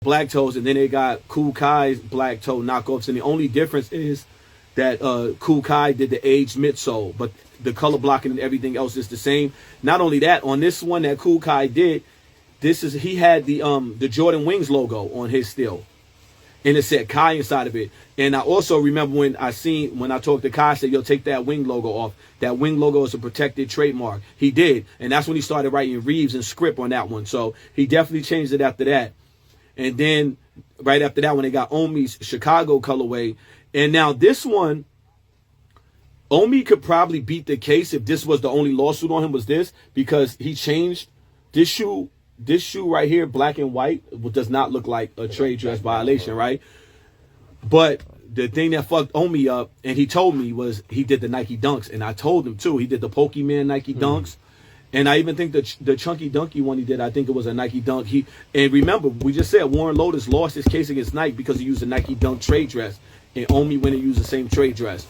black toes, and then they got Kool Kai's black toe knockoffs. And the only difference is that Kool Kai did the aged midsole, but the color blocking and everything else is the same. Not only that, on this one that Kool Kai did, he had the Jordan Wings logo on his steel, and it said Kai inside of it. And I also remember when I talked to Kai, I said, yo, take that wing logo off. That wing logo is a protected trademark. He did, and that's when he started writing Reeves and script on that one. So he definitely changed it after that. And then right after that, when they got Omi's Chicago colorway, and now this one, Omi could probably beat the case if this was the only lawsuit on him, was this, because he changed this shoe. This shoe right here, black and white, does not look like a trade dress violation, right? But the thing that fucked Omi up, and he told me, was he did the Nike Dunks. And I told him, too. He did the Pokemon Nike Dunks. And I even think the Chunky Dunky one he did, I think it was a Nike Dunk. And remember, we just said Warren Lotus lost his case against Nike because he used a Nike Dunk trade dress. And Omi went and used the same trade dress.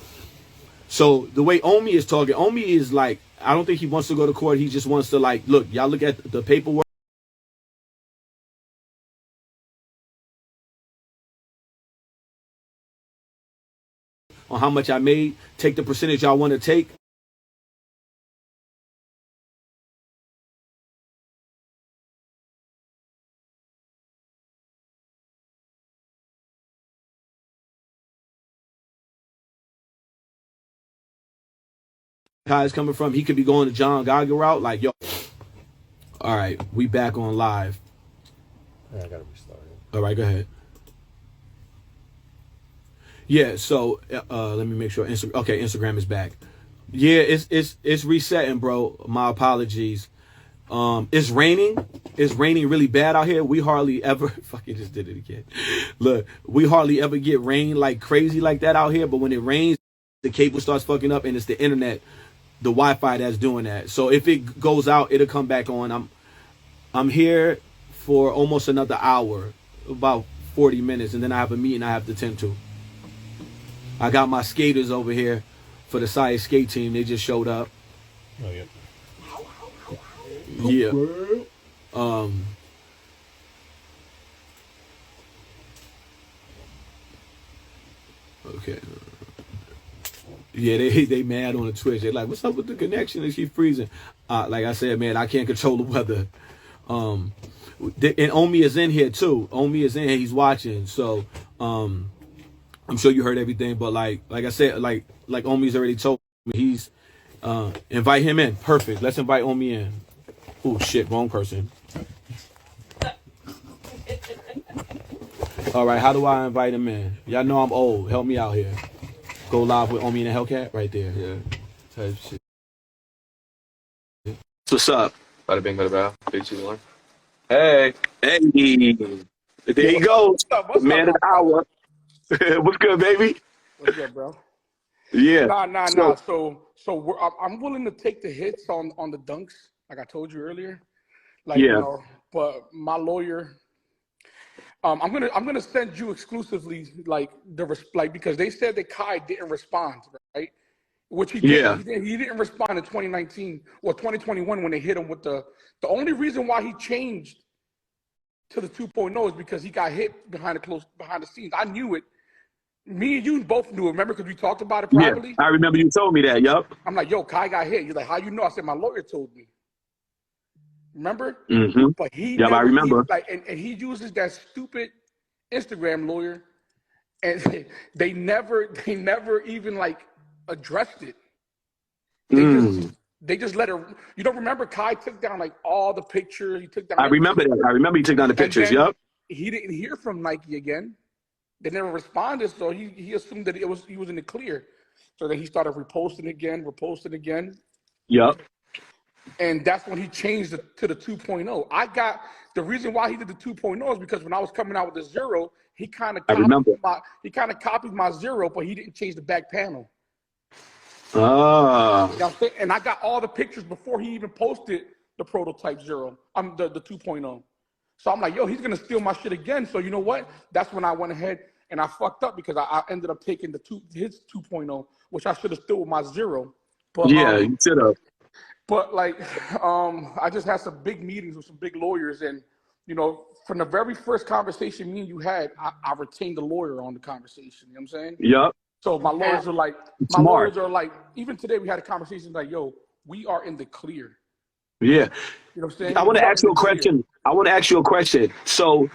So the way Omi is talking, Omi is like, I don't think he wants to go to court. He just wants to, like, look, y'all look at the paperwork on how much I made, take the percentage y'all want to take. How it's coming from, he could be going to John Geiger route, like, yo. All right, we back on live. Yeah, I gotta restart it. All right, go ahead. Yeah, so let me make sure. Okay, Instagram is back. Yeah, it's resetting, bro. My apologies. It's raining. It's raining really bad out here. We hardly ever fucking just did it again. Look, we hardly ever get rain like crazy like that out here. But when it rains, the cable starts fucking up, and it's the internet, the Wi-Fi that's doing that. So if it goes out, it'll come back on. I'm here for almost another hour, about 40 minutes, and then I have a meeting I have to tend to. I got my skaters over here for the Sire skate team. They just showed up. Oh, yeah. Yeah. Okay. Yeah, they mad on the Twitch. They're like, what's up with the connection? And she's freezing. Like I said, man, I can't control the weather. And Omi is in here too. Omi is in here. He's watching. So I'm sure you heard everything. But like I said, like Omi's already told me, he's invite him in. Perfect. Let's invite Omi in. Oh shit, wrong person. All right, how do I invite him in? Y'all know I'm old. Help me out here. Go live with Omi and the Hellcat right there. Yeah, type shit. What's up? Bada bing, bada bow. 3, 2, 1. Hey. Hey. There you go. What's Man up, of the hour. What's good, baby? What's good, bro? Yeah. Nah. So I'm willing to take the hits on the dunks, like I told you earlier. Like, Yeah. you know, but my lawyer, I'm gonna send you exclusively like because they said that Kai didn't respond, right? Which he didn't. Yeah. He didn't respond in 2019 or 2021 when they hit him with the only reason why he changed to the 2.0 is because he got hit behind the scenes. I knew it. Me and you both knew it, remember? Because we talked about it privately. Yeah, I remember you told me that. Yup. I'm like, yo, Kai got hit. You're like, how you know? I said, my lawyer told me. Remember? Mm-hmm. But he I remember. and he uses that stupid Instagram lawyer, and they never even like addressed it. They just let her. You don't remember? Kai took down like all the pictures. He took down. I remember that. I remember he took down the pictures. Yup. He didn't hear from Nike again. They never responded, so he assumed that he was in the clear. So then he started reposting again. Yup. And that's when he changed to the 2.0. I got the reason why he did the 2.0 is because when I was coming out with the 0, he kind of copied my 0, but he didn't change the back panel. Ah. You know what I'm saying? And I got all the pictures before he even posted the prototype 0. The 2.0. So I'm like, yo, he's gonna steal my shit again. So you know what? That's when I went ahead and I fucked up because I ended up taking his 2.0, which I should have still with my 0. But Yeah, you should have. But like, I just had some big meetings with some big lawyers, and you know, from the very first conversation me and you had, I retained a lawyer on the conversation. You know what I'm saying? Yep. So my lawyers Smart. are like, even today we had a conversation like, yo, we are in the clear. Yeah. You know what I'm saying? I want We to are ask in you a the clear. question. I want to ask you a question. So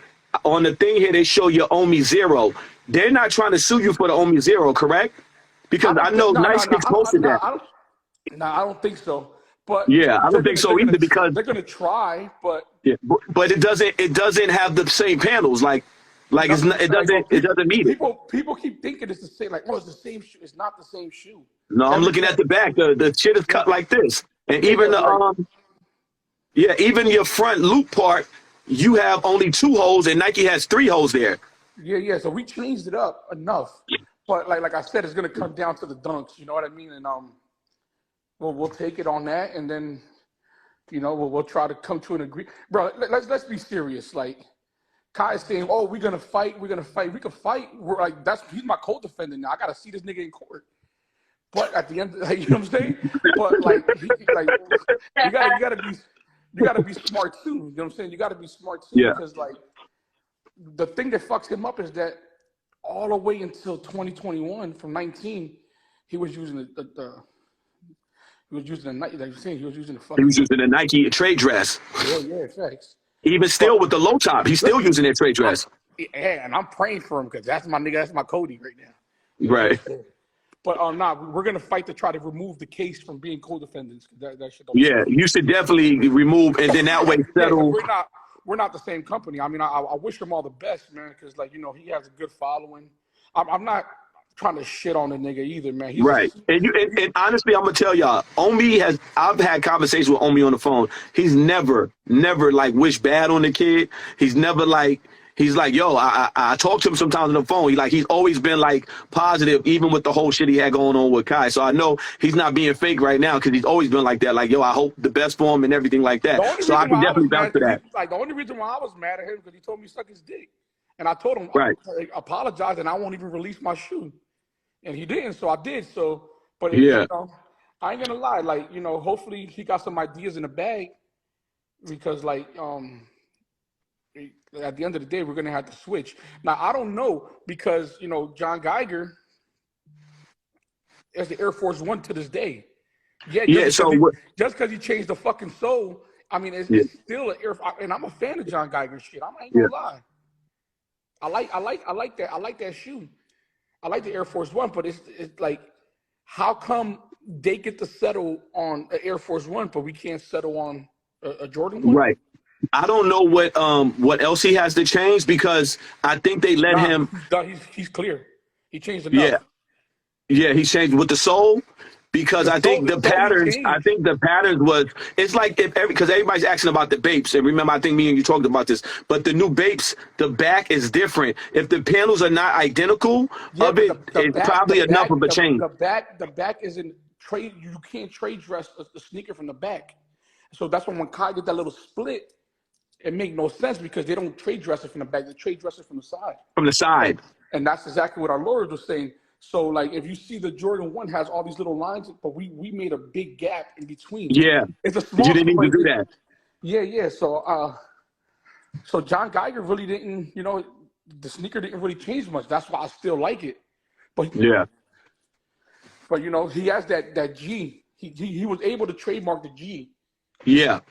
on the thing here, they show you owe me zero. They're not trying to sue you for the owe me zero, correct? Because I know Nice gets posted that. I don't think so. But Yeah, I don't think so either because they're gonna try, but yeah, but it doesn't have the same panels. Like it's not, it doesn't meet it. People keep thinking it's the same. Like, oh, it's the same shoe. It's not the same shoe. No, I'm looking at the back. The shit is cut like this, and even the even your front loop part, you have only 2 holes, and Nike has 3 holes there. Yeah. So we changed it up enough, but like I said, it's gonna come down to the dunks. You know what I mean? And we'll take it on that, and then you know we'll try to come to an agreement, bro. Let's be serious. Like Kai is saying, oh, we're gonna fight. We can fight. We're like he's my co-defendant now. I gotta see this nigga in court. But at the end, like, you know what I'm saying? But like you gotta be smart too. You know what I'm saying? You gotta be smart too because like the thing that fucks him up is that all the way until 2021, from 19, he was using he was using a Nike. Like you're saying, he was using a Nike trade dress. Yeah, thanks. Even still with the low top, he's still using that trade dress. Yeah, and I'm praying for him because that's my nigga. That's my Cody right now. Right. But we're gonna fight to try to remove the case from being co-defendants. That shit don't you should definitely remove, and then that way settle. We're not the same company. I mean, I wish him all the best, man, because like you know he has a good following. I'm not trying to shit on the nigga either, man. Right. And honestly, I'm gonna tell y'all, I've had conversations with Omi on the phone. He's never like wished bad on the kid. He's never like. He's like, yo, I talk to him sometimes on the phone. He's always been like positive, even with the whole shit he had going on with Kai. So I know he's not being fake right now because he's always been like that. Like, yo, I hope the best for him and everything like that. So I can definitely vouch for that. Like the only reason why I was mad at him because he told me to suck his dick, and I told him right. I apologize and I won't even release my shoe, and he didn't. So I did. So, but yeah, you know, I ain't gonna lie. Like you know, hopefully he got some ideas in the bag because like at the end of the day, we're going to have to switch. Now, I don't know because, you know, John Geiger is the Air Force One to this day. Just because he changed the fucking sole, I mean, it's still an Air Force. And I'm a fan of John Geiger's shit. I ain't going to lie. I like that. I like that shoe. I like the Air Force One, but it's like, how come they get to settle on an Air Force One, but we can't settle on a Jordan 1? Right. I don't know what else he has to change because I think they let him. He's clear. He changed enough. Yeah, he changed with the soul because I think the patterns. I think the patterns was. It's like because everybody's asking about the Bapes, and remember I think me and you talked about this. But the new Bapes, the back is different. If the panels are not identical, it's probably enough of a change. The back isn't trade. You can't trade dress the sneaker from the back. So that's when Kai did that little split. It made no sense because they don't trade dress it from the back; they trade dress it from the side. From the side, and that's exactly what our lawyers were saying. So, like, if you see the Jordan 1 has all these little lines, but we made a big gap in between. Yeah, it's a small. You didn't need to do that. Yeah. So John Geiger really didn't. You know, the sneaker didn't really change much. That's why I still like it. But But you know, he has that G. He was able to trademark the G. Yeah.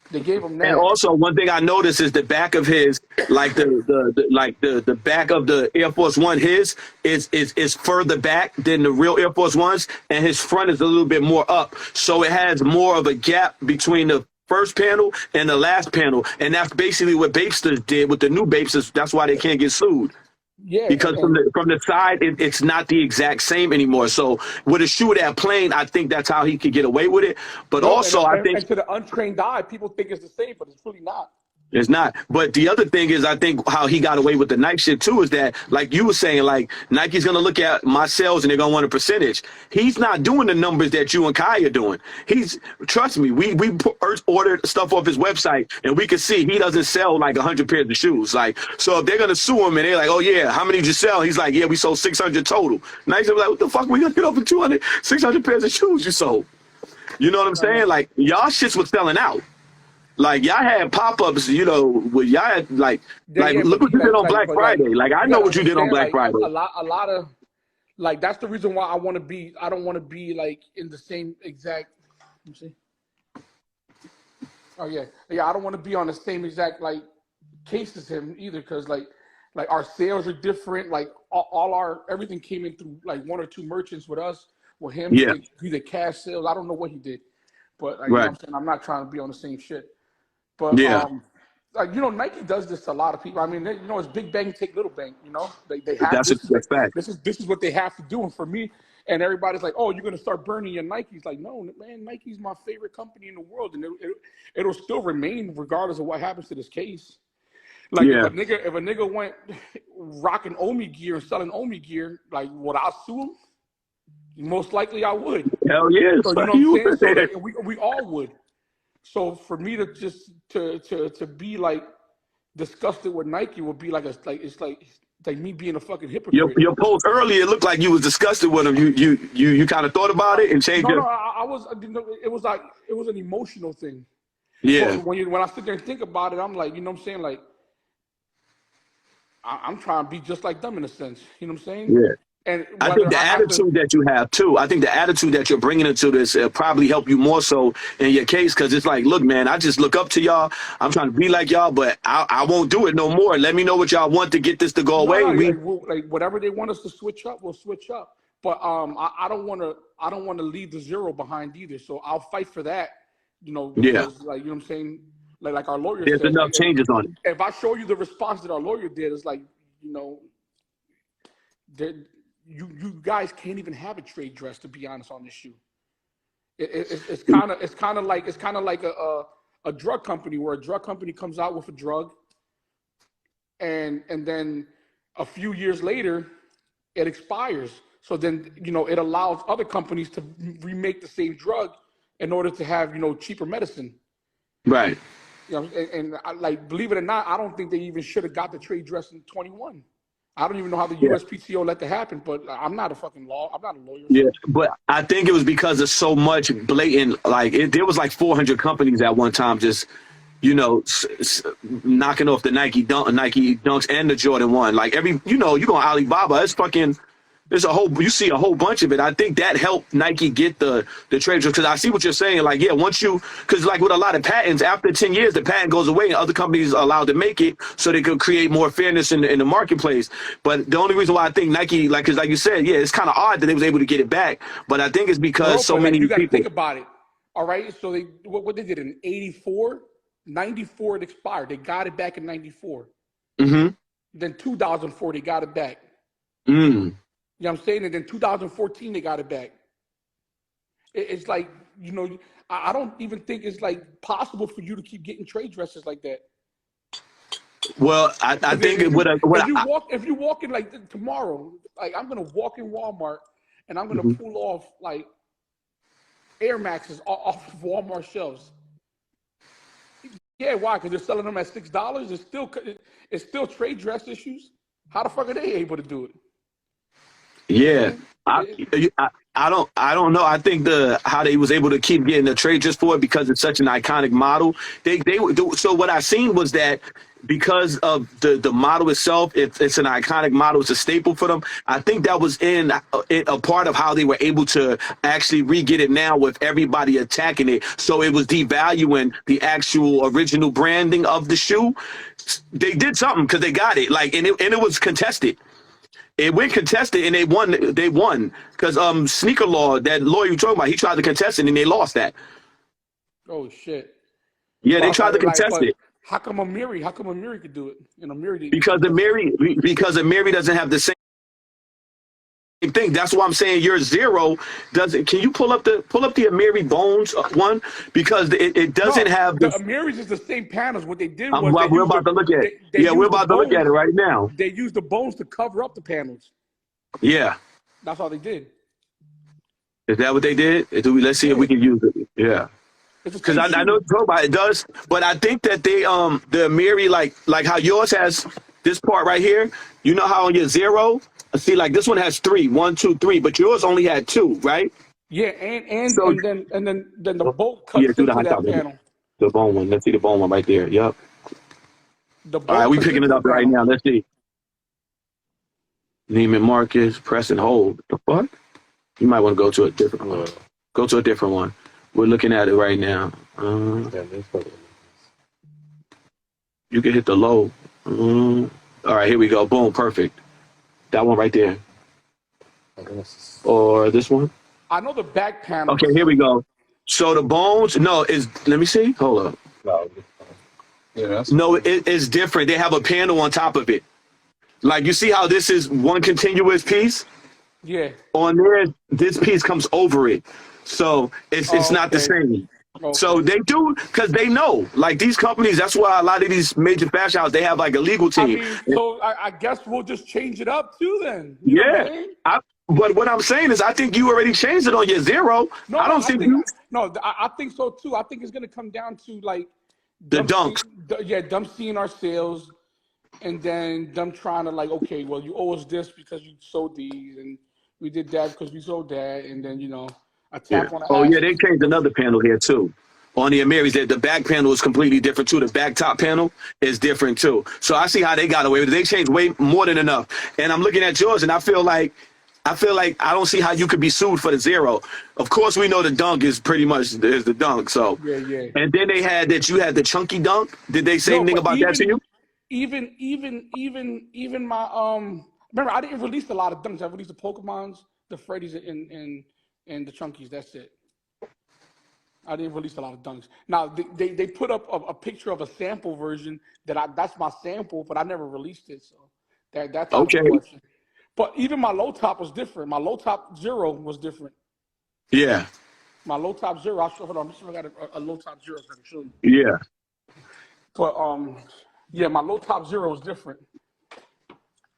They gave him that. And also, one thing I noticed is the back of his, like the back of the Air Force One, his is further back than the real Air Force Ones, and his front is a little bit more up, so it has more of a gap between the first panel and the last panel, and that's basically what Bapesters did with the new Bapesters. That's why they can't get sued. Yeah, because from the side, it's not the exact same anymore. So with a shoe that plain, I think that's how he could get away with it. But I think to the untrained eye, people think it's the same, but it's really not. It's not. But the other thing is, I think how he got away with the Nike shit too is that, like you were saying, like Nike's going to look at my sales and they're going to want a percentage. He's not doing the numbers that you and Kai are doing. Trust me, we ordered stuff off his website and we could see he doesn't sell like 100 pairs of shoes. Like, so if they're going to sue him and they're like, oh yeah, how many did you sell? He's like, yeah, we sold 600 total. Nike's like, what the fuck? We going to get over 600 pairs of shoes you sold. You know what I'm saying? Like, y'all shits was selling out. Like y'all had pop-ups, you know, where y'all had like Yeah, look but what you did on like, Black but like, Friday. Like I you know gotta what you did on understand, Black like Friday. a lot of like that's the reason why I want to be. I don't want to be like in the same exact. Let me see. Oh yeah. I don't want to be on the same exact like case as him either, because like our sales are different. Like all our everything came in through like one or two merchants with us. With him, Yeah, he did cash sales. I don't know what he did, but like, you know right. what I'm saying. I'm not trying to be on the same shit. But Yeah, like, you know, Nike does this to a lot of people. I mean, you know, it's big bang take little bang. You know, they have that's that's fact. this is what they have to do. And for me, and everybody's like, oh, you're gonna start burning your Nikes. Like, no, man, Nike's my favorite company in the world, and it'll still remain regardless of what happens to this case. Like Yeah. if a nigga went rocking Omi gear and selling Omi gear, like would I sue him? Most likely I would. Hell yeah, So you fuck know what I'm you. saying? So like we all would. So for me to just to be like disgusted with Nike would be like it's like me being a fucking hypocrite. Your post earlier looked like you was disgusted with him. You kind of thought about it and changed No, your. I was. It was like it was an emotional thing. Yeah, But when I sit there and think about it, I'm like, you know what I'm saying? Like I'm trying to be just like them in a sense. You know what I'm saying? yeah. And I think whether the I have to, attitude that you have too. I think the attitude that you're bringing into this probably help you more so in your case because it's like, look, man, I just look up to y'all. I'm trying to be like y'all, but I won't do it no more. Let me know what y'all want to get this to go away. no, We like whatever they want us to switch up, we'll switch up. But I don't want to leave the zero behind either. So I'll fight for that. You know, yeah. because like you know what I'm saying. Like our lawyer There's said, enough changes on it. if I show you the response that our lawyer did, it's like, you know, you guys can't even have a trade dress, to be honest, on this shoe. It's kind of like a drug company, where a drug company comes out with a drug, and then a few years later it expires. So then, you know, it allows other companies to remake the same drug in order to have, you know, cheaper medicine. Right. You know, and like, believe it or not, I don't think they even should have got the trade dress in 21. I don't even know how the Yeah. USPTO let that happen, but I'm not a fucking I'm not a lawyer. Yeah, So. but I think it was because of so much blatant, like there was like 400 companies at one time just, you know, knocking off the Nike Dunks and the Jordan 1. Like you go on Alibaba, it's fucking, you see a whole bunch of it. I think that helped Nike get the trade because I see what you're saying. Like, yeah, because like with a lot of patents, after 10 years, the patent goes away and other companies are allowed to make it so they could create more fairness in the marketplace. But the only reason why I think Nike, because like you said, yeah, it's kind of odd that they was able to get it back. But I think it's because so many You got to people. think about it. All right, so what they did in 84, 94 it expired. They got it back in 94. Mm-hmm. Then 2004 they got it back. Mm. You know what I'm saying? And then 2014 they got it back. It's like, you know, I don't even think it's like possible for you to keep getting trade dresses like that. Well, I think if you walk in like tomorrow, like I'm gonna walk in Walmart and I'm gonna pull off like Air Maxes off of Walmart shelves. Yeah, why? Because they're selling them at $6. It's still trade dress issues. How the fuck are they able to do it? yeah, I don't know. I think how they was able to keep getting the trade just for it because it's such an iconic model. So what I seen was that because of the model itself, it's an iconic model. It's a staple for them. I think that was in a part of how they were able to actually re-get it now with everybody attacking it. So it was devaluing the actual original branding of the shoe. They did something because they got it, like, and it was contested. It went contested and they won. They won because Sneaker Law, that lawyer you talking about, he tried to contest it and they lost that. Oh shit! Yeah, they tried to contest it. How come Amiri could do it? And Amiri didn't. Because Amiri doesn't have the same thing. That's why I'm saying your zero doesn't. Can you pull up the Amiri Bones one? Because it doesn't have the Amiris is the same panels. What they did was we're about to look at it. Yeah, we're about to look at it right now. They used the bones to cover up the panels. Yeah. That's all they did. Is that what they did? Let's see if we can use it. Yeah. Because I know it does, but I think that the Amiri, like how yours has this part right here. You know how on your zero, see, like this one has 3, 1, 2, 3, but yours only had 2, right? Yeah, and then the bolt cuts into that panel. The bone one. Let's see the bone one right there. Yep. The All right, bone we picking it consistent up right panel. now. Let's see. Neiman Marcus, press and hold. The fuck? You might want to go to a different one. Go to a different one. We're looking at it right now. You can hit the low. All right, here we go. Boom, perfect. That one right there. Or this one. I know the back panel. Okay, here we go. So the bones, no, is let me see. Hold up. No, it is different. They have a panel on top of it. Like you see how this is one continuous piece? Yeah. On there, this piece comes over it. So it's not the same. Okay. So they do, because they know, like these companies, that's why a lot of these major fashion houses, they have like a legal team. I mean, so I guess we'll just change it up too then. You know what I mean? But what I'm saying is I think you already changed it on your zero. No, I don't think you. No, I think so too. I think it's going to come down to like The dunks. them seeing our sales and then them trying to like, okay, well, you owe us this because you sold these and we did that because we sold that. And then, a tap on the Oh, ass. yeah, they changed another panel here too. On the Amaris, the back panel is completely different too. The back top panel is different too. So I see how they got away with it. They changed way more than enough. And I'm looking at yours, and I feel like I don't see how you could be sued for the zero. Of course, we know the dunk is pretty much is the dunk. So Yeah. And then they had that you had the chunky dunk. Did they say anything about that to you? Even my remember I didn't release a lot of dunks. I released the Pokemons, the Freddies, and the Chunkies. That's it. I didn't release a lot of dunks. Now they put up a picture of a sample version that's my sample, but I never released it. So that's out of the question. But even my low top was different. My low top zero was different. Yeah. My low top zero. Hold on. I'm sure I got a low top zero so I can show you. Yeah. But yeah, my low top zero is different.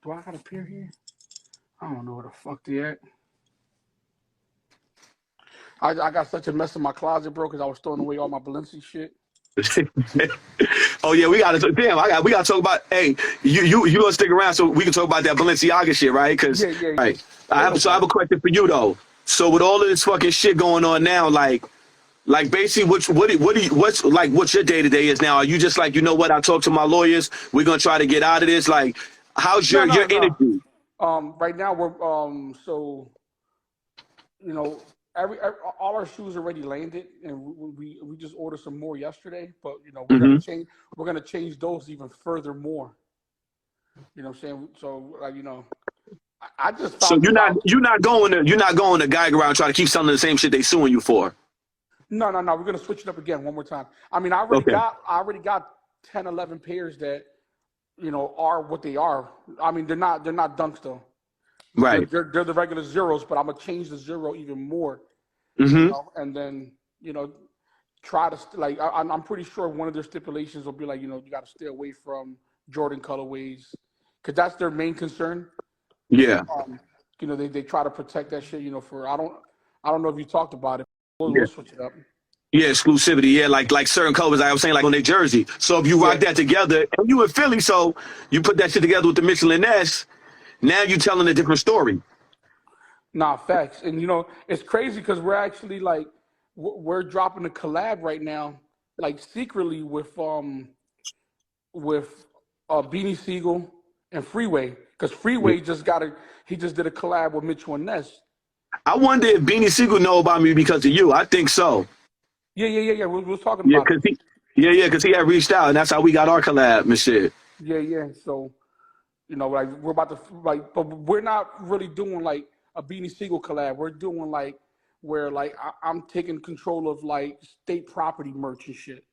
Do I got a pair here? I don't know where the fuck they at. I got such a mess in my closet, bro, because I was throwing away all my Balenci shit. Oh yeah, we gotta talk about. Hey, you gonna stick around so we can talk about that Balenciaga shit, right? Because right, I have a question for you though. So with all of this fucking shit going on now, like basically, what's your day to day is now? Are you just like, you know what? I talked to my lawyers. We're gonna try to get out of this. Like, how's your energy? Right now we're so all our shoes already landed, and we just ordered some more yesterday. But we're gonna change those even further more. You know what I'm saying? So I just found. So you're not going to gag around trying to keep selling the same shit they suing you for. No. We're gonna switch it up again one more time. I mean, I already got 10, 11 pairs that are what they are. I mean, they're not dunks though. Right. They're the regular zeros, but I'm gonna change the zero even more. And then try to I'm pretty sure one of their stipulations will be like you got to stay away from Jordan colorways because that's their main concern. Yeah. They try to protect that shit. For I don't know if you talked about it. We'll switch it up. Yeah, exclusivity. Yeah, like certain colors. I was saying like on their jersey. So if you rock that together, and you in Philly, so you put that shit together with the Michelin S. Now you're telling a different story. Nah, facts. And it's crazy because we're actually like we're dropping a collab right now, like secretly with Beanie Siegel and Freeway, because Freeway just did a collab with Mitchell and Ness. I wonder if Beanie Siegel know about me because of you. I think so. Yeah. We were talking about it. Because he had reached out, and that's how we got our collab and shit. Yeah. So, like we're about to but we're not really doing like a Beanie Siegel collab. We're doing like where like I'm taking control of like state property merch and shit.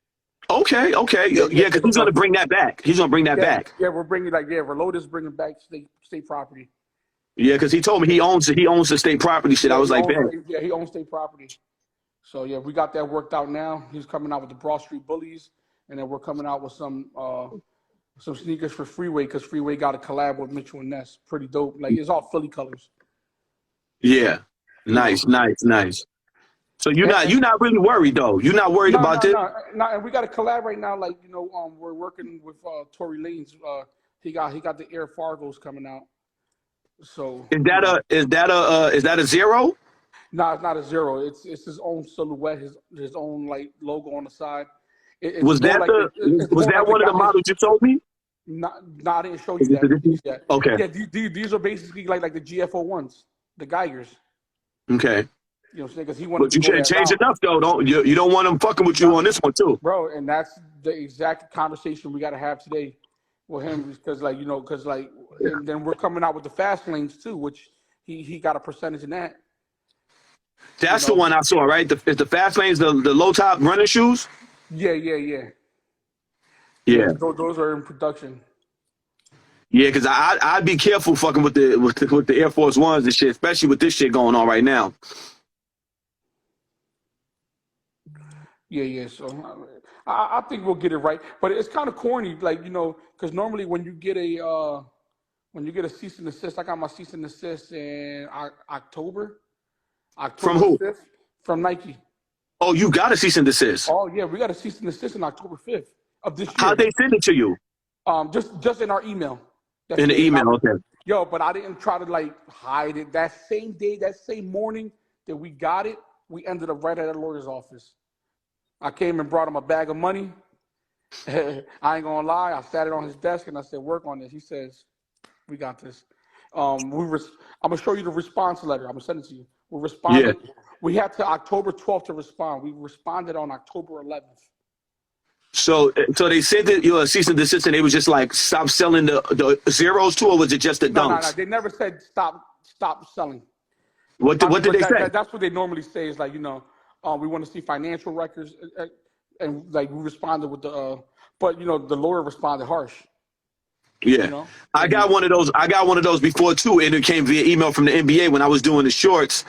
Okay. Yeah, because he's gonna bring that back. He's gonna bring that back. Yeah, we're bringing Reloaded's bringing back state property. Yeah, because he told me he owns the state property shit. I was like, man. Yeah, he owns state property. So yeah, we got that worked out now. He's coming out with the Broad Street Bullies, and then we're coming out with some sneakers for Freeway because Freeway got a collab with Mitchell and Ness. Pretty dope. Like it's all Philly colors. Yeah, nice. So you're not really worried though. You're not worried about this. No, and we got a collab right now. Like we're working with Tory Lanez. He got the Air Fargos coming out. So is that a zero? No, it's not a zero. It's his own silhouette, his own like logo on the side. It's Was more that like it's was more that like the one of the guy. models you told me? Not, I didn't show you that piece yet. Okay. Yeah, these are basically like the GFO ones, the Geigers. Okay. You know what I'm saying? Because he wanted But to you go can't that change route. enough though. You don't want them fucking with you Nah, on this one too. bro, and that's the exact conversation we got to have today with him, because and then we're coming out with the fast lanes too, which he got a percentage in that. You That's the know? one I saw, right? Is the fast lanes the low top running shoes? Yeah. Yeah. Those are in production. Yeah, because I'd be careful fucking with the Air Force Ones and shit, especially with this shit going on right now. Yeah. So I think we'll get it right, but it's kind of corny, like, because normally when you get a cease and desist, I got my cease and desist in October From who? 5th from Nike. Oh, you got a cease and desist. Oh yeah, we got a cease and desist on October 5th of this year. How'd they send it to you? Just in our email. That's In the it. email, okay. Yo, but I didn't try to hide it. That same day, that same morning that we got it, we ended up right at a lawyer's office. I came and brought him a bag of money. I ain't gonna lie. I sat it on his desk and I said, "Work on this." He says, "We got this." I'm gonna show you the response letter. I'm gonna send it to you. We responded. Yeah. We had to October 12th to respond. We responded on October 11th. So they sent it you a cease and desist, and they was just like stop selling the zeros too, or was it just the dunks? No. They never said stop selling. What did they say? That's what they normally say is we want to see financial records, and we responded with but the lawyer responded harsh. Yeah, I got one of those. I got one of those before too, and it came via email from the NBA when I was doing the shorts,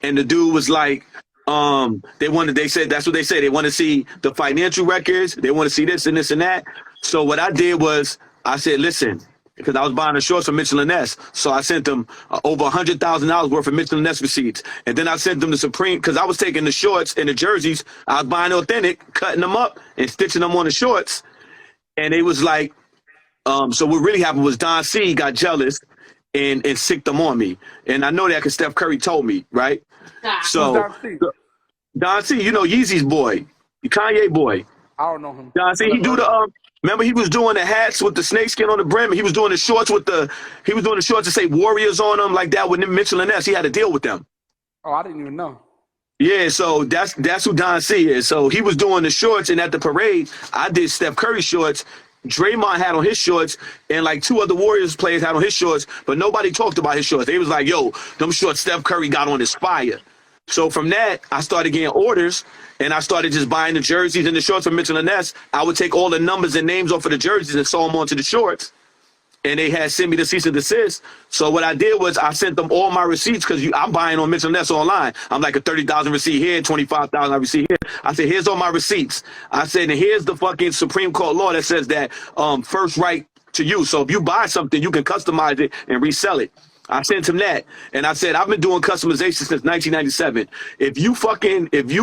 and the dude was like, they said that's what they say. They want to see the financial records. They want to see this and this and that. So what I did was I said, listen, because I was buying the shorts from Mitchell and Ness, so I sent them over $100,000 worth of Mitchell and Ness receipts, and then I sent them the Supreme because I was taking the shorts and the jerseys. I was buying authentic, cutting them up and stitching them on the shorts, and it was like. So what really happened was Don C got jealous and sicked them on me. And I know that because Steph Curry told me, right? So Don C, Yeezy's boy, the Kanye boy. I don't know him. Don C, he do the remember he was doing the hats with the snakeskin on the brim. He was doing the shorts to say Warriors on them like that with Mitchell and Ness. He had to deal with them. Oh, I didn't even know. Yeah, so that's who Don C is. So he was doing the shorts, and at the parade, I did Steph Curry shorts. Draymond had on his shorts, and like two other Warriors players had on his shorts, but nobody talked about his shorts. They was like, yo, them shorts Steph Curry got on his fire. So from that, I started getting orders, and I started just buying the jerseys and the shorts from Mitchell and Ness. I would take all the numbers and names off of the jerseys and sew them onto the shorts. And they had sent me the cease and desist. So what I did was I sent them all my receipts because I'm buying on Mitchell Ness online. I'm like a 30,000 receipt here, 25,000 receipt here. I said, here's all my receipts. I said, and here's the fucking Supreme Court law that says that first right to you. So if you buy something, you can customize it and resell it. I sent him that, and I said, I've been doing customization since 1997. If you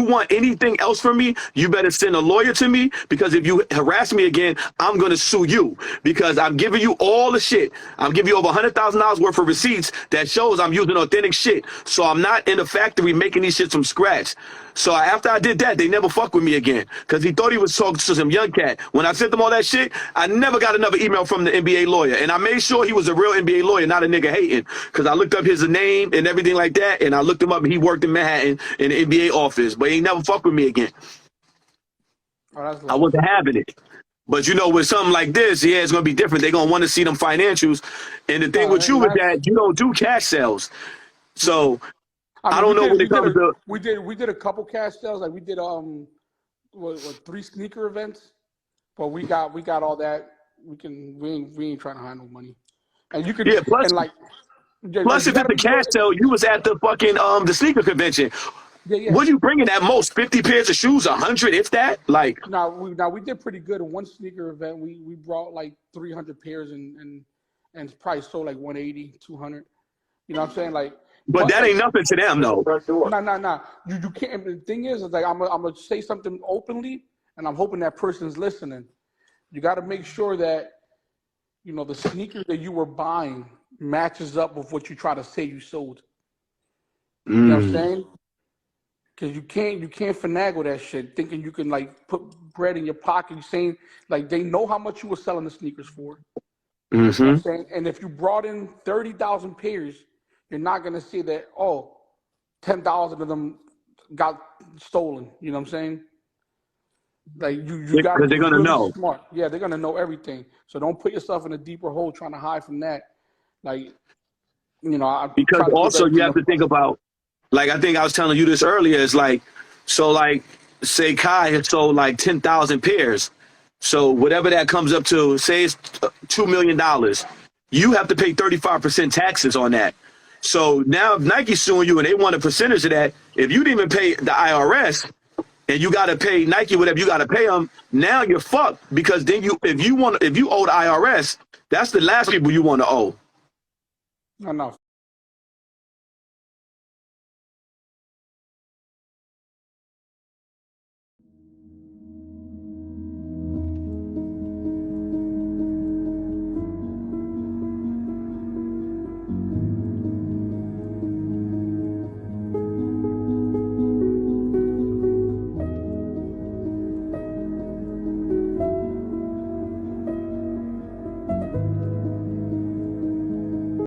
want anything else from me, you better send a lawyer to me, because if you harass me again, I'm going to sue you, because I'm giving you all the shit. I'm giving you over $100,000 worth of receipts that shows I'm using authentic shit. So I'm not in the factory making these shits from scratch. So after I did that, they never fuck with me again, because he thought he was talking to some young cat. When I sent them all that shit, I never got another email from the NBA lawyer. And I made sure he was a real NBA lawyer, not a nigga hating, because I looked up his name and everything like that, and I looked him up, and he worked in Manhattan in the NBA office, but he never fucked with me again. Oh, I wasn't having it. But with something like this, yeah, it's going to be different. They're going to want to see them financials. And the thing with you is that you don't do cash sales. So I don't know when it comes to. We did a couple cash sales. Like we did 3 sneaker events, but we got all that. We ain't trying to hide no money. And you could plus if it's a cash sale, you was at the fucking the sneaker convention. Yeah. What are you bringing at most? 50 pairs of shoes, 100, if that? Like now we did pretty good in one sneaker event. We brought like 300 pairs and probably sold like 180, 200. You know what I'm saying? Like. But that ain't nothing to them, though. No. You can't. The thing is like I'm gonna say something openly, and I'm hoping that person's listening. You got to make sure that the sneaker that you were buying matches up with what you try to say you sold. You know what I'm saying? Cause you can't finagle that shit, thinking you can like put bread in your pocket. You saying like they know how much you were selling the sneakers for. You know what I'm saying? And if you brought in 30,000 pairs, you're not gonna see that 10,000 of them got stolen. You know what I'm saying? Like you got to Because be they're gonna really know. smart. Yeah, they're gonna know everything. So don't put yourself in a deeper hole trying to hide from that. Like, I Because try to keep also you everything have up to think front. about, like I think I was telling you this earlier, is like, so like say Kai had sold like 10,000 pairs. So whatever that comes up to, say it's $2 million, you have to pay 35% taxes on that. So now if Nike's suing you and they want a percentage of that, if you didn't even pay the IRS and you got to pay Nike whatever you got to pay them, now you're fucked, because then if you owe the IRS, that's the last people you want to owe. No,